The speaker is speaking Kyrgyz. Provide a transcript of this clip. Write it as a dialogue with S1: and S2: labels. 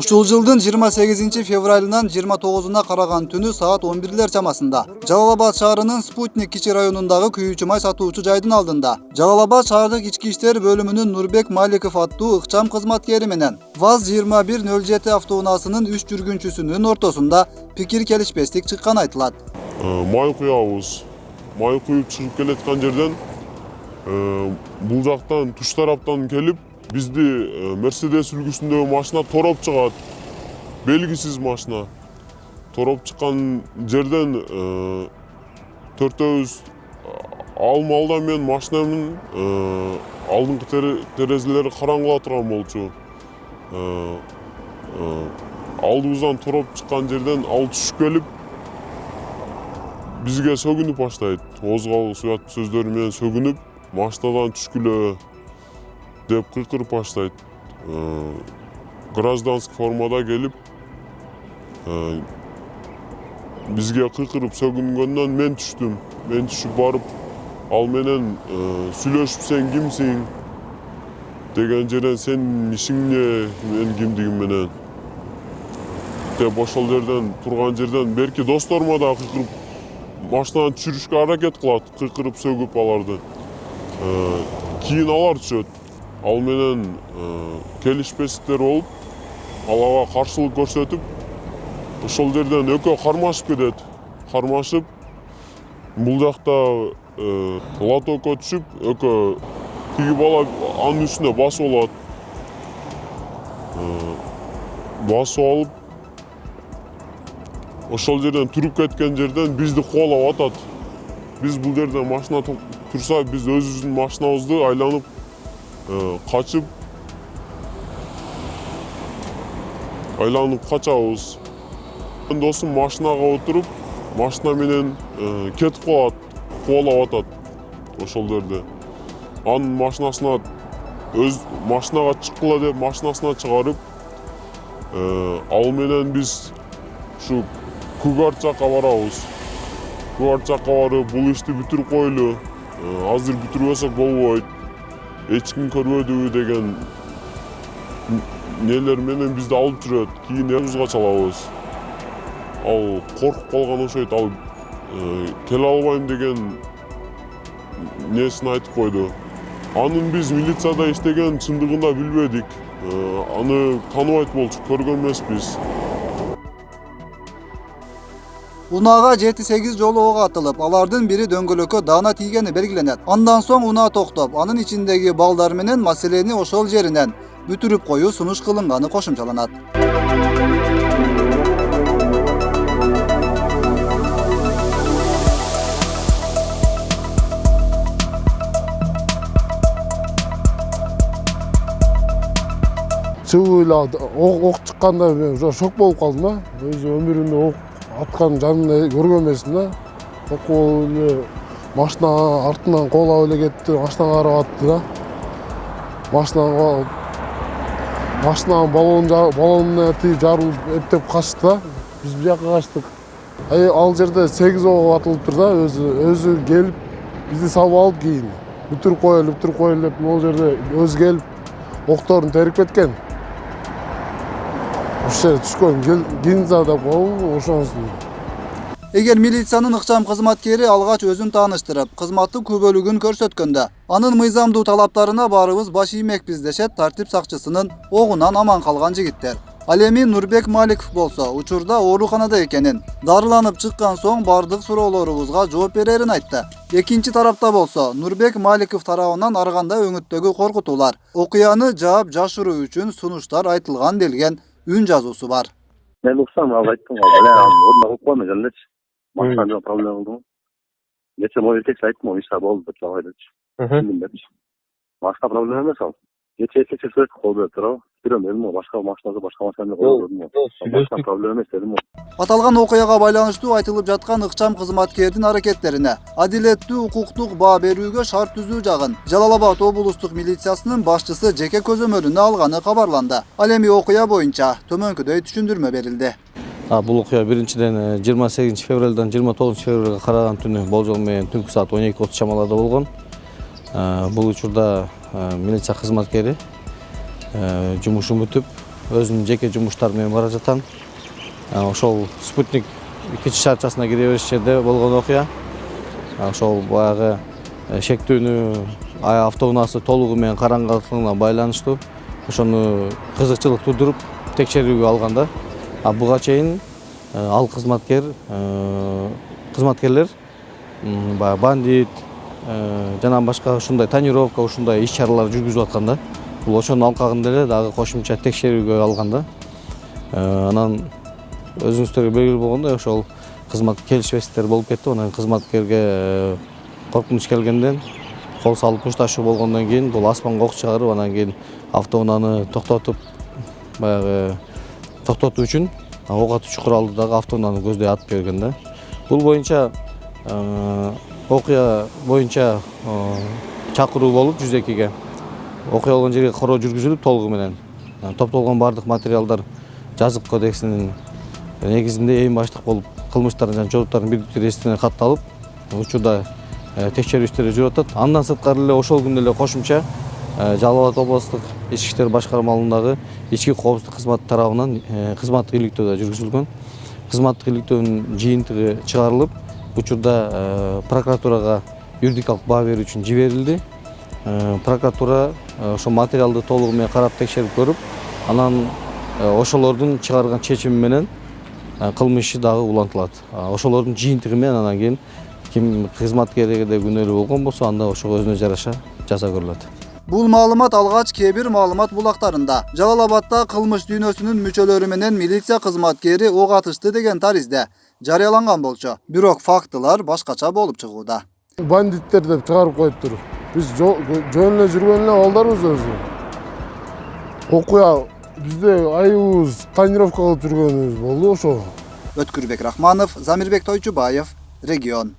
S1: Ушул жылдын 28 февралынан 29-на караган түнү саат 11 чамасында Жалал-Абад шаарынын Спутник кичи районундагы күйүүчү май сатуучу жайдын алдында Жалал-Абад шаардык ички иштер бөлүмүнүн Нурбек Маликов аттуу ыкчам кызматкери менен ВАЗ-2107 автоунаасынын 3 жүргүнчүсүнүн ортосунда пикир келишпестик чыкканы айтылат.
S2: Май куябыз. Май куюп чыгып келаткан жерден бул жактан туш тараптан келип бизди Мерседес үлгүсүндөгү машина тороп чыгат. Белгисиз машина. Тороп чыккан жерден төртөөбүз алма-алда мен машинамдын алдыңкы терезелери караңгыла турган болчу. Алдыбыздан тороп чыккан жерден ал түшүп келип бизге сөгүнүп баштайт. Озгал суят сөздөр менен сөгүнүп, машинадан түшкүлө деп кыйкырып баштайт. Гражданский формада келип бизге кыйкырып сөгүнгөндөн мен түштүм. Мен түшүп барып, ал менен сүйлөшүп сен кимсиң деген жерден сен ишиң эмне, мен кимдигим менен деп ошол жерден турган жерден берки досторума да кыйкырып машинадан түшүрүшкө аракет кылат, кыйкырып сөгүп аларды. Кийин алар түшөт. Ал менен келишпестиктер болуп, алага каршылык көрсөтүп, ошол жерден экөө кармашып кетет. Кармашып, бул жакта лотокко түшүп, экөө тиги бала анын үстүнө басып алат. Басып алып, ошол жерден туруп кеткен жерден бизди кубалап атат. Биз бул жерден машина турса, биз өзүбүздүн машинабызды айланып качып качабыз. Досум машинага отуруп, машина менен кетип калат, кубалап атат ошол жерде. Анын машинасына машинага чыккыла деп машинасына чыгарып, ал менен биз ушу Кугарт жакка барабыз. Кугарт жакка барып, бул ишти бүтүрүп койлу. Азыр бүтүрбөсөк болбойт. Эч ким көрбөдүбү деген нелер менен бизди алып жүрөт. Кийин өзүбүзгө чалабыз. Ал коркуп калган окшойт. Ал келе албайм деген несин айтып койду. Анын биз милицияда иштеген чындыгында билбедик. Аны тааныбайт болчу, көргөн эмеспиз.
S1: Унаага 7-8 жолу ок атылып, алардын бири дөңгөлөккө даана тийгени белгиленет. Андан соң унаа токтоп, анын ичиндеги балдар менен маселени ошол жеринен бүтүрүп коюу сунуш кылынганы кошумчаланат.
S3: Чыгып эле ок чыкканда мен шок болуп калдым да. Өзү өмүрүмдө ок аткан жанымда көргөн эмесмин да. Окуп эле машина артынан колап эле кетти, машинага карап атты да. Машинанын баллонуна тип жарылып эптеп качты да. Биз бул жакка качтык. Ал жерде 8 ок атылыптыр да, өзү келип бизди салып алып кийин бүтүрүп коелу деп могул жерде өзү келип окторун терип кеткен. Ошол түшкөн гинза деп коебу, ошонусун.
S1: Эгер милициянын ыкчам кызматкери алгач өзүн тааныштырып, кызматтык күбөлүгүн көрсөткөндө, анын мыйзамдуу талаптарына баарыбыз баш иймекпиз дешет тартип сакчысынын огунан аман калган жигиттер. Ал эми Нурбек Маликов болсо, учурда ооруканада экенин, дарыланып чыккан соң бардык суроолорубузга жооп берерин айтты. Экинчи тарапта болсо, Нурбек Маликов тарабынан ар кандай өңүттөгү коркутуулар, окуяны жаап жашыруу үчүн сунуштар айтылган делген үн жазуусу бар.
S4: Мен уксам, ал айттым, орунда кылып коймо элечи. Машина проблема болду. Нече мой эркекче айттым, иша болду деп жабай депчи. Машина проблема эмес ал. Нече эркекче сөзгө кол берип турабы? Бирөө дедим, башка машинага кол бердим. Машина проблема эмес дедим.
S1: Аталган окуяга байланыштуу айтылып жаткан ыкчам кызматкердин аракеттерине адилеттүү укуктук баа берүүгө шарт түзүү жагын Жалал-Абад облустук милициясынын башчысы жеке көзөмөлүнө алганы кабарланды. Ал эми окуя боюнча төмөнкүдөй түшүндүрмө берилди.
S5: Бул окуя биринчиден 28 февралдан 29 февралга караган түнү болжол менен түнкү саат 12:30 чамаларда болгон. Бул учурда милиция кызматкери жумушун бүтүп өзүнүн жеке жумуштары менен бара жатам. Ошол спутник 2-шарчасына кире бериш жерде болгон окуя. Ошол баягы шектүүнү автоунаасы толугу менен караңгылыгына байланыштуу. Ошону кызыкчылык тудуруп текшерүүгө алганда, буга чейин ал кызматкерлер баягы бандит жана башка ушундай тонировка ушундай иш-чаралар жүргүзүп атканда, бул ошонун алкагында эле дагы кошумча текшерүүгө алганда, анан өзүңүздөргө белгилүү болгондой ошол кызмат келишпестер болуп кетти. Анан кызматкерге коркунуч келгенден кол салып мушташуу болгондон кийин бул аспанга ок чыгарып, анан кийин автоунааны токтотуу үчүн ок атуучу куралды дагы автоунааны көздөй атып берген да. Бул боюнча окуя боюнча чакыруу болуп 102-ге. Окуя болгон жерге кароо жүргүзүлүп толугу менен. Топтолгон бардык материалдар жазык кодексинин негизинде эң баштык болуп кылмыштардын жана жооптардын бирдиктүү реестрине катталып, учурда текшерүү иштери жүрүп атат. Андан сырткары эле ошол күндө эле кошумча Жалал Абад облустук ички иштер башкармалыгындагы ички коопсуздук кызматы тарабынан кызматтык иликтөө да жүргүзүлгөн. Кызматтык иликтөөнүн жыйынтыгы чыгарылып, учурда прокуратурага юридикалык баа берүү үчүн жиберилди. Прокуратура ошол материалды толугу менен карап текшерип көрүп, анан ошолордун чыгарган чечими менен кылмыш иши дагы улантылат. Ошолордун жыйынтыгы менен анан кийин ким кызматкерге күнөөлүү болгон болсо, анда ошого өзүнө жараша жаза көрүлөт.
S1: Бул маалымат алгач кээ бир маалымат булактарында Жалал Абадта кылмыш дүйнөсүнүн мүчөлөрү менен милиция кызматкери ок атышты деген таризде жарыяланган болчу. Бирок фактылар башкача болуп чыгууда.
S3: Бандиттер деп чыгарып коюптур. Биз жөн эле жүргөн эле балдарбыз өзү. Окуя бизде айыбыз тонировка кылып жүргөнүбүз болду ошо.
S1: Өткүрбек Рахманов, Замирбек Тойчубаев, Регион.